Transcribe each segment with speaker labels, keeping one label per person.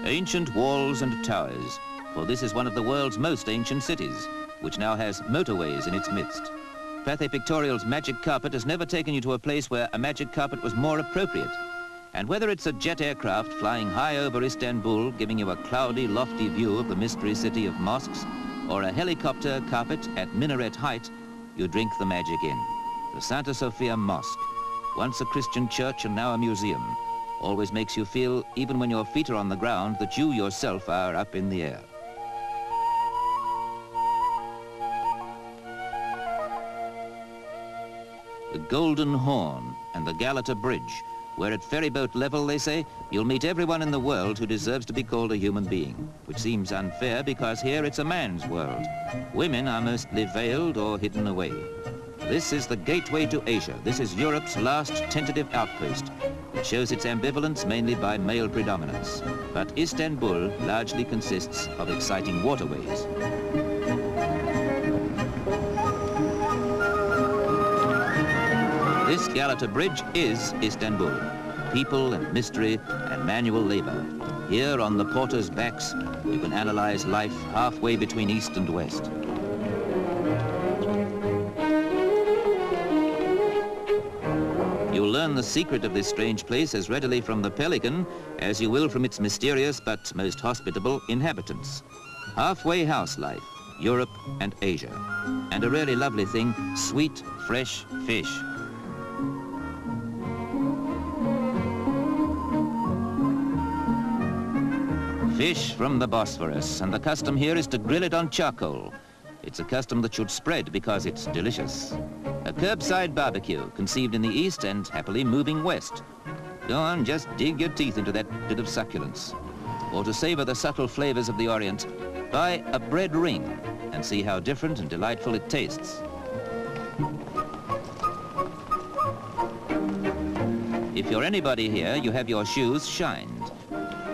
Speaker 1: Ancient walls and towers, for this is one of the world's most ancient cities, which now has motorways in its midst. Pathé Pictorial's magic carpet has never taken you to a place where a magic carpet was more appropriate. And whether it's a jet aircraft flying high over Istanbul, giving you a cloudy, lofty view of the mystery city of mosques, or a helicopter carpet at minaret height, you drink the magic in. The Santa Sofia Mosque, once a Christian church and now a museum, always makes you feel, even when your feet are on the ground, that you yourself are up in the air. The Golden Horn and the Galata Bridge, where at ferryboat level, they say, you'll meet everyone in the world who deserves to be called a human being, which seems unfair because here it's a man's world. Women are mostly veiled or hidden away. This is the gateway to Asia. This is Europe's last tentative outpost. It shows its ambivalence mainly by male predominance. But Istanbul largely consists of exciting waterways. This Galata Bridge is Istanbul. People and mystery and manual labor. Here on the porters' backs, you can analyze life halfway between East and West. You'll learn the secret of this strange place as readily from the pelican as you will from its mysterious but most hospitable inhabitants. Halfway house life, Europe and Asia. And a really lovely thing, sweet, fresh fish. Fish from the Bosphorus, and the custom here is to grill it on charcoal. It's a custom that should spread because it's delicious. A curbside barbecue, conceived in the east and happily moving west. Go on, just dig your teeth into that bit of succulence. Or to savor the subtle flavors of the Orient, buy a bread ring and see how different and delightful it tastes. If you're anybody here, you have your shoes shined.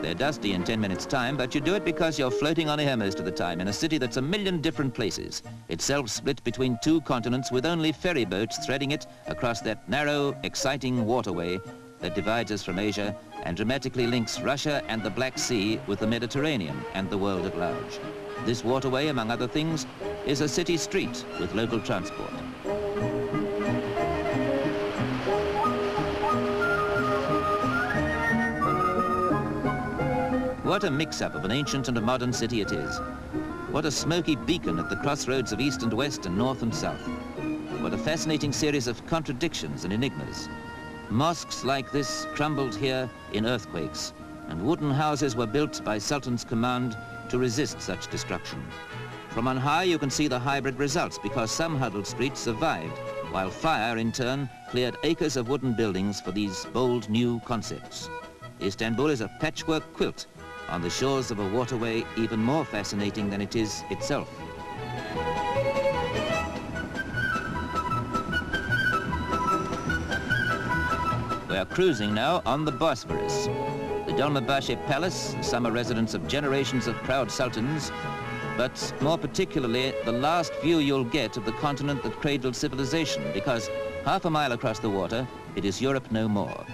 Speaker 1: They're dusty in 10 minutes' time, but you do it because you're floating on air most of the time in a city that's a million different places, itself split between two continents with only ferry boats threading it across that narrow, exciting waterway that divides us from Asia and dramatically links Russia and the Black Sea with the Mediterranean and the world at large. This waterway, among other things, is a city street with local transport. What a mix-up of an ancient and a modern city it is. What a smoky beacon at the crossroads of east and west and north and south. What a fascinating series of contradictions and enigmas. Mosques like this crumbled here in earthquakes, and wooden houses were built by Sultan's command to resist such destruction. From on high you can see the hybrid results because some huddled streets survived, while fire in turn cleared acres of wooden buildings for these bold new concepts. Istanbul is a patchwork quilt on the shores of a waterway even more fascinating than it is itself. We are cruising now on the Bosphorus. The Dolmabahce Palace, the summer residence of generations of proud sultans, but more particularly the last view you'll get of the continent that cradled civilization, because half a mile across the water, it is Europe no more.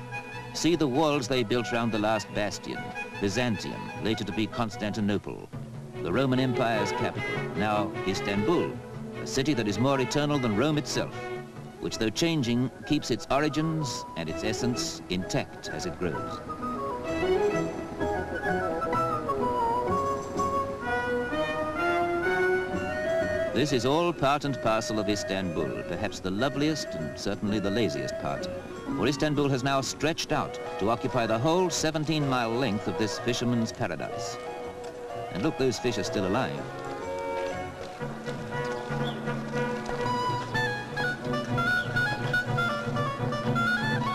Speaker 1: See the walls they built round the last bastion, Byzantium, later to be Constantinople. The Roman Empire's capital, now Istanbul, a city that is more eternal than Rome itself, which though changing, keeps its origins and its essence intact as it grows. This is all part and parcel of Istanbul, perhaps the loveliest and certainly the laziest part. For Istanbul has now stretched out to occupy the whole 17-mile length of this fisherman's paradise. And look, those fish are still alive.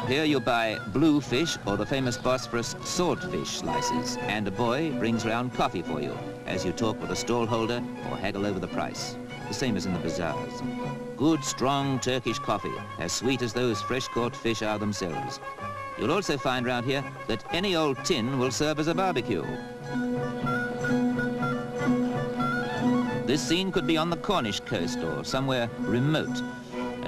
Speaker 1: Here you buy blue fish or the famous Bosphorus swordfish slices, and a boy brings round coffee for you as you talk with a stallholder or haggle over the price. The same as in the bazaars. Good, strong Turkish coffee, as sweet as those fresh-caught fish are themselves. You'll also find round here that any old tin will serve as a barbecue. This scene could be on the Cornish coast or somewhere remote.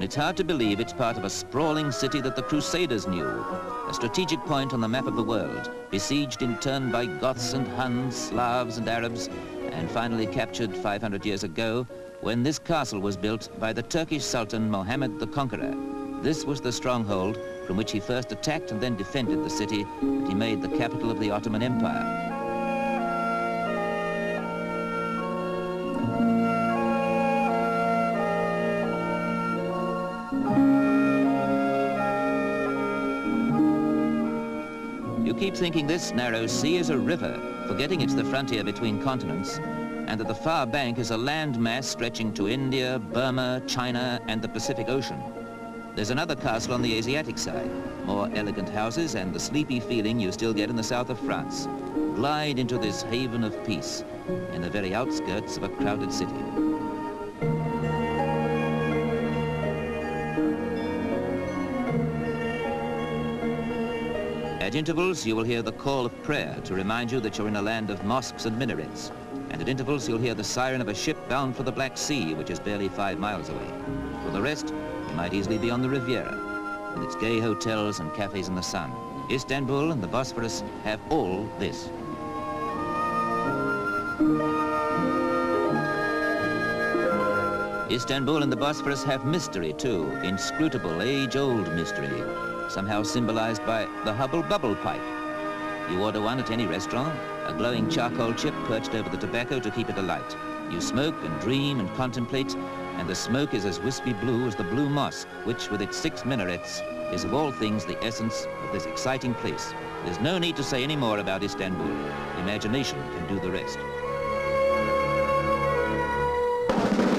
Speaker 1: and it's hard to believe it's part of a sprawling city that the Crusaders knew, a strategic point on the map of the world, besieged in turn by Goths and Huns, Slavs and Arabs, and finally captured 500 years ago when this castle was built by the Turkish Sultan Mohammed the Conqueror. This was the stronghold from which he first attacked and then defended the city that he made the capital of the Ottoman Empire. You keep thinking this narrow sea is a river, forgetting it's the frontier between continents, and that the far bank is a land mass stretching to India, Burma, China, and the Pacific Ocean. There's another castle on the Asiatic side, more elegant houses and the sleepy feeling you still get in the south of France. Glide into this haven of peace in the very outskirts of a crowded city. At intervals, you will hear the call of prayer to remind you that you're in a land of mosques and minarets. And at intervals, you'll hear the siren of a ship bound for the Black Sea, which is barely 5 miles away. For the rest, you might easily be on the Riviera, with its gay hotels and cafes in the sun. Istanbul and the Bosphorus have all this. Istanbul and the Bosphorus have mystery too, inscrutable, age-old mystery, somehow symbolized by the Hubble Bubble pipe. You order one at any restaurant, a glowing charcoal chip perched over the tobacco to keep it alight. You smoke and dream and contemplate, and the smoke is as wispy blue as the Blue Mosque, which, with its 6 minarets, is of all things the essence of this exciting place. There's no need to say any more about Istanbul. Imagination can do the rest.